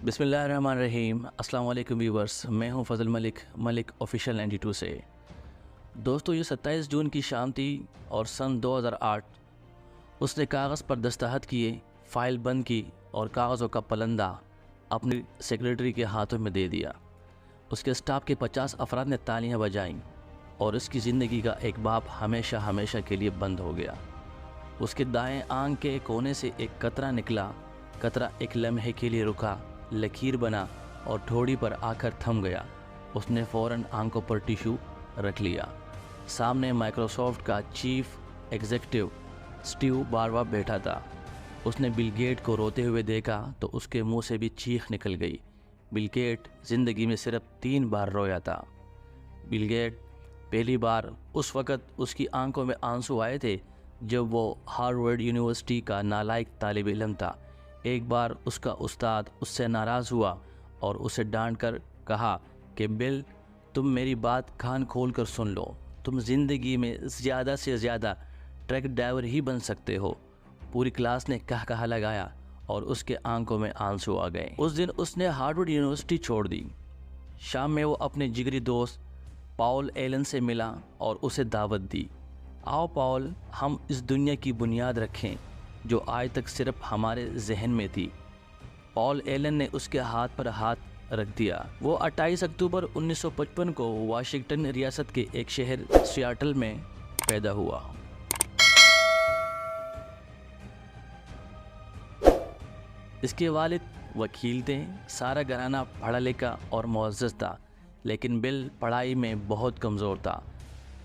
बिस्मिल्लाहिर्रहमानिर्रहीम। अस्सलाम वालेकुम व्यूवर्स, मैं हूं फ़ज़ल मलिक ऑफिशियल 92 से। दोस्तों, ये 27 जून की शाम थी और सन 2008 उसने कागज़ पर दस्तखत किए, फ़ाइल बंद की और कागज़ों का पलंदा अपनी सेक्रेटरी के हाथों में दे दिया। उसके स्टाफ के 50 अफराद ने तालियां बजाईं और उसकी ज़िंदगी का एक बाब हमेशा हमेशा के लिए बंद हो गया। उसके दाएं आंख के कोने से एक कतरा निकला। कतरा एक लम्हे के लिए रुका, लकीर बना और ठोड़ी पर आकर थम गया। उसने फ़ौरन आंखों पर टिश्यू रख लिया। सामने माइक्रोसॉफ्ट का चीफ एग्जीक्यूटिव स्टीव बारवा बैठा था। उसने बिल गेट को रोते हुए देखा तो उसके मुंह से भी चीख निकल गई। बिल गेट ज़िंदगी में सिर्फ 3 बार रोया था। बिल गेट पहली बार उस वक़्त उसकी आंखों में आंसू आए थे जब वो हार्वर्ड यूनिवर्सिटी का नालायक तालिब इल्म था। एक बार उसका उस्ताद उससे नाराज़ हुआ और उसे डांट कर कहा कि बिल, तुम मेरी बात कान खोल कर सुन लो, तुम ज़िंदगी में ज़्यादा से ज़्यादा ट्रक ड्राइवर ही बन सकते हो। पूरी क्लास ने कहा लगाया और उसके आंखों में आंसू आ गए। उस दिन उसने हार्वर्ड यूनिवर्सिटी छोड़ दी। शाम में वो अपने जिगरी दोस्त पॉल एलन से मिला और उसे दावत दी। आओ पॉल, हम इस दुनिया की बुनियाद रखें जो आज तक सिर्फ हमारे जहन में थी। पॉल एलन ने उसके हाथ पर हाथ रख दिया। वो 28 अक्टूबर 1955 को वाशिंगटन रियासत के एक शहर सियाटल में पैदा हुआ। इसके वालिद वकील थे। सारा घराना पढ़ा लिखा और मुअज़्ज़ज़ था, लेकिन बिल पढ़ाई में बहुत कमज़ोर था।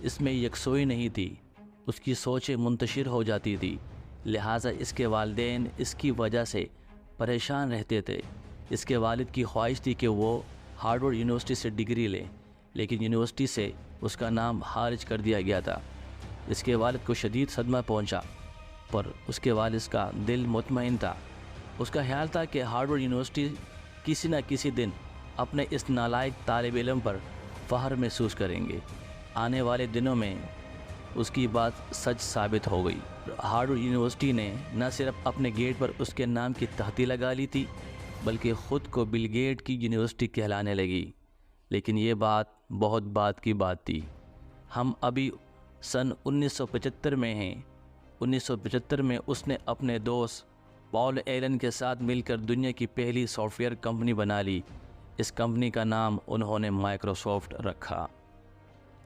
इसमें यकसोई नहीं थी। उसकी सोचें मुंतशिर हो जाती थी, लिहाजा इसके वालिदैन इसकी वजह से परेशान रहते थे। इसके वालिद की ख्वाहिश थी कि वो हार्वर्ड यूनिवर्सिटी से डिग्री ले, लेकिन यूनिवर्सिटी से उसका नाम खारिज कर दिया गया था। इसके वालिद को शदीद सदमा पहुंचा, पर उसके वालिद का दिल मुतमईन था। उसका ख्याल था कि हार्वर्ड यूनिवर्सिटी किसी न किसी दिन अपने इस नालायक तालिब इल्म पर फ़ख्र महसूस करेंगे। आने वाले दिनों में उसकी बात सच साबित हो गई। हार्वर्ड यूनिवर्सिटी ने न सिर्फ अपने गेट पर उसके नाम की तख्ती लगा ली थी, बल्कि ख़ुद को बिल गेट की यूनिवर्सिटी कहलाने लगी। लेकिन ये बात बहुत बात की बात थी। हम अभी सन 1975 में हैं। 1975 में उसने अपने दोस्त पॉल एलन के साथ मिलकर दुनिया की पहली सॉफ्टवेयर कंपनी बना ली। इस कंपनी का नाम उन्होंने माइक्रोसॉफ्ट रखा।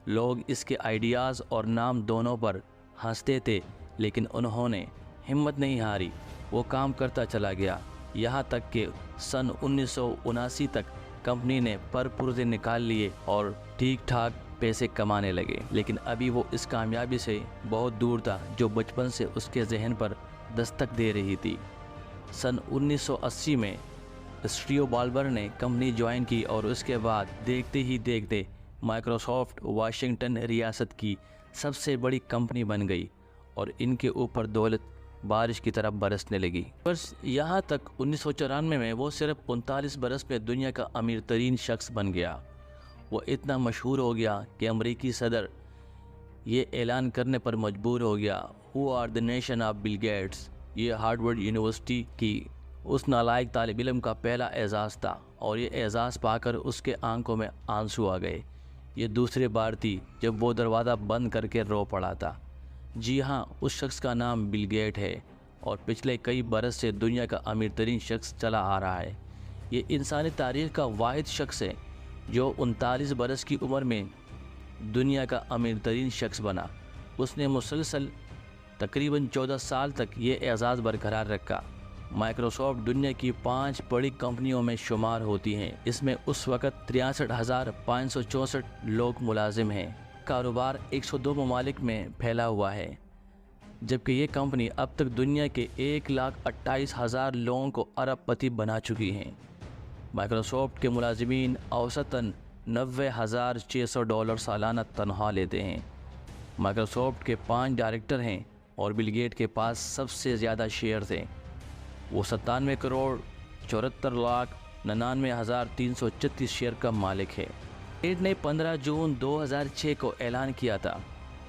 लोग इसके आइडियाज़ और नाम दोनों पर हंसते थे, लेकिन उन्होंने हिम्मत नहीं हारी। वो काम करता चला गया, यहाँ तक कि सन 1979 तक कंपनी ने पुर्जे निकाल लिए और ठीक ठाक पैसे कमाने लगे। लेकिन अभी वो इस कामयाबी से बहुत दूर था जो बचपन से उसके जहन पर दस्तक दे रही थी। सन 1980 में स्टीव बाल्बर ने कंपनी ज्वाइन की और उसके बाद देखते ही देखते माइक्रोसॉफ्ट वाशिंगटन रियासत की सबसे बड़ी कंपनी बन गई और इनके ऊपर दौलत बारिश की तरह बरसने लगी। बस यहाँ तक 1994 में वो सिर्फ 39 बरस में दुनिया का अमीर तरीन शख्स बन गया। वो इतना मशहूर हो गया कि अमरीकी सदर ये ऐलान करने पर मजबूर हो गया, who are the nation of Bill Gates. ये हार्वर्ड यूनिवर्सिटी की उस नालायक तालिब इल्म का पहला एजाज़ था और ये एजाज़ पाकर उसके आंखों में आंसू आ गए। ये दूसरी बार थी जब वो दरवाज़ा बंद करके रो पड़ा था। जी हाँ, उस शख्स का नाम बिल गेट है और पिछले कई बरस से दुनिया का अमीर तरीन शख्स चला आ रहा है। ये इंसानी तारीख़ का वाहिद शख्स है जो 39 बरस की उम्र में दुनिया का अमीर तरीन शख्स बना। उसने मुसलसल तकरीबन 14 साल तक ये एजाज़ बरकरार रखा। माइक्रोसॉफ्ट दुनिया की 5 बड़ी कंपनियों में शुमार होती हैं। इसमें उस वक़्त 63,564 लोग मुलाजिम हैं। कारोबार 102 ममालिक में फैला हुआ है, जबकि ये कंपनी अब तक दुनिया के 1,28,000 लोगों को अरबपति बना चुकी हैं। माइक्रोसॉफ्ट के मुलाजिमीन औसतन $90,600 सालाना तनख्वाह लेते हैं। माइक्रोसॉफ्ट के 5 डायरेक्टर हैं और बिल गेट के पास सबसे ज़्यादा शेयर थे। वो 97 करोड़ 74,99,336 शेयर का मालिक है। गेट ने 15 जून 2006 को ऐलान किया था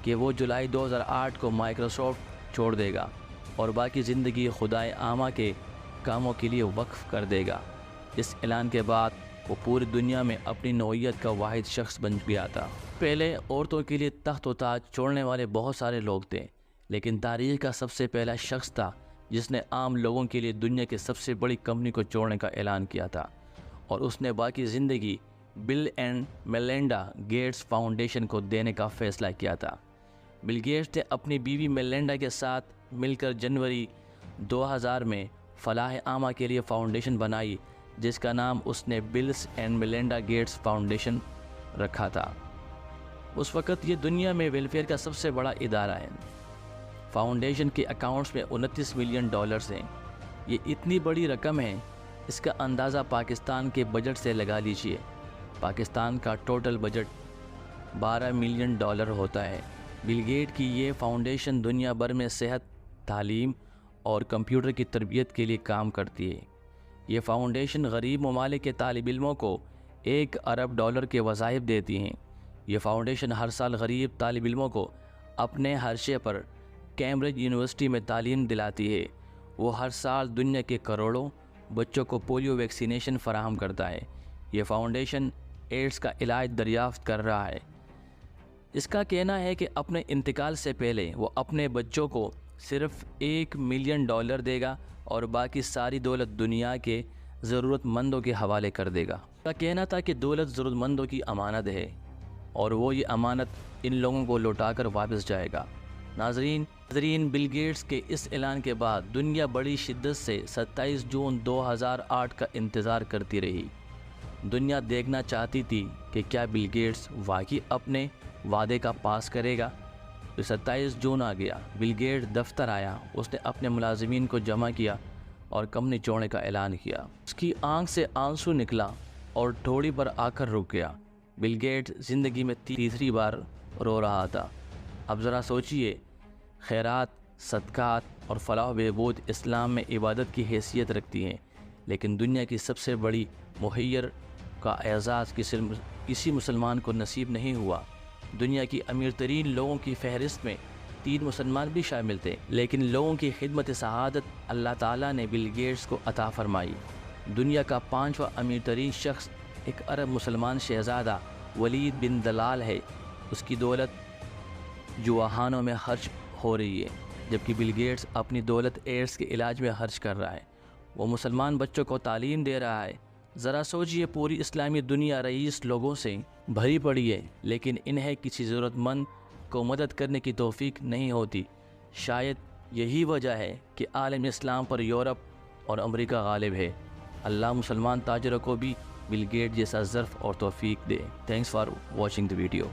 कि वो जुलाई 2008 को माइक्रोसॉफ्ट छोड़ देगा और बाकी ज़िंदगी खुदाए आमा के कामों के लिए वक्फ कर देगा। اس اعلان کے بعد وہ پوری دنیا میں اپنی نوعیت کا واحد شخص بن گیا تھا۔ پہلے عورتوں کے لیے تخت و تاج چھوڑنے والے بہت سارے لوگ تھے، لیکن تاریخ کا سب سے پہلا شخص تھا جس نے عام لوگوں کے لیے دنیا کی سب سے بڑی کمپنی کو چھوڑنے کا اعلان کیا تھا، اور اس نے باقی زندگی بل اینڈ میلنڈا گیٹس فاؤنڈیشن کو دینے کا فیصلہ کیا تھا۔ بل گیٹس نے اپنی بیوی میلنڈا کے ساتھ مل کر جنوری 2000 میں فلاح عامہ کے لیے فاؤنڈیشن بنائی، جس کا نام اس نے Bills and Melinda Gates Foundation رکھا تھا۔ اس وقت یہ دنیا میں ویلفیئر کا سب سے بڑا ادارہ ہے۔ فاؤنڈیشن کے اکاؤنٹس میں $29 ملین ہیں۔ یہ اتنی بڑی رقم ہے، اس کا اندازہ پاکستان کے بجٹ سے لگا لیجئے۔ پاکستان کا ٹوٹل بجٹ $12 ملین ہوتا ہے۔ بل گیٹ کی یہ فاؤنڈیشن دنیا بھر میں صحت، تعلیم اور کمپیوٹر کی تربیت کے لیے کام کرتی ہے۔ یہ فاؤنڈیشن غریب ممالک کے طالب علموں کو $1 ارب کے وظائف دیتی ہیں۔ یہ فاؤنڈیشن ہر سال غریب طالب علموں کو اپنے حرشے پر کیمبرج یونیورسٹی میں تعلیم دلاتی ہے۔ وہ ہر سال دنیا کے کروڑوں بچوں کو پولیو ویکسینیشن فراہم کرتا ہے۔ یہ فاؤنڈیشن ایڈز کا علاج دریافت کر رہا ہے۔ اس کا کہنا ہے کہ اپنے انتقال سے پہلے وہ اپنے بچوں کو صرف $1 ملین دے گا اور باقی ساری دولت دنیا کے ضرورت مندوں کے حوالے کر دے گا۔ اس کا کہنا تھا کہ دولت ضرورت مندوں کی امانت ہے اور وہ یہ امانت ان لوگوں کو لوٹا کر واپس جائے گا۔ ناظرین، بل گیٹس کے اس اعلان کے بعد دنیا بڑی شدت سے 27 جون 2008 کا انتظار کرتی رہی۔ دنیا دیکھنا چاہتی تھی کہ کیا بل گیٹس واقعی اپنے وعدے کا پاس کرے گا۔ 27 جون آ گیا، بل گیٹ دفتر آیا، اس نے اپنے ملازمین کو جمع کیا اور کمپنی چھوڑنے کا اعلان کیا۔ اس کی آنکھ سے آنسو نکلا اور ٹھوڑی پر آ کر رک گیا۔ بل گیٹ زندگی میں تیسری بار رو رہا تھا۔ اب ذرا سوچئے، خیرات، صدقات اور فلاح و بہبود اسلام میں عبادت کی حیثیت رکھتی ہیں، لیکن دنیا کی سب سے بڑی مہیر کا اعزاز کسی مسلمان کو نصیب نہیں ہوا۔ دنیا کی امیر ترین لوگوں کی فہرست میں 3 مسلمان بھی شامل تھے، لیکن لوگوں کی خدمت سعادت اللہ تعالیٰ نے بل گیٹس کو عطا فرمائی۔ دنیا کا 5واں امیر ترین شخص ایک عرب مسلمان شہزادہ ولید بن دلال ہے۔ اس کی دولت جواہانوں میں خرچ ہو رہی ہے، جبکہ بل گیٹس اپنی دولت ایڈز کے علاج میں خرچ کر رہا ہے۔ وہ مسلمان بچوں کو تعلیم دے رہا ہے۔ ذرا سوچئے، پوری اسلامی دنیا رئیس لوگوں سے بھری پڑی ہے، لیکن انہیں کسی ضرورت مند کو مدد کرنے کی توفیق نہیں ہوتی۔ شاید یہی وجہ ہے کہ عالم اسلام پر یورپ اور امریکہ غالب ہے۔ اللہ مسلمان تاجروں کو بھی بل گیٹ جیسا ظرف اور توفیق دے۔ Thanks for watching the video.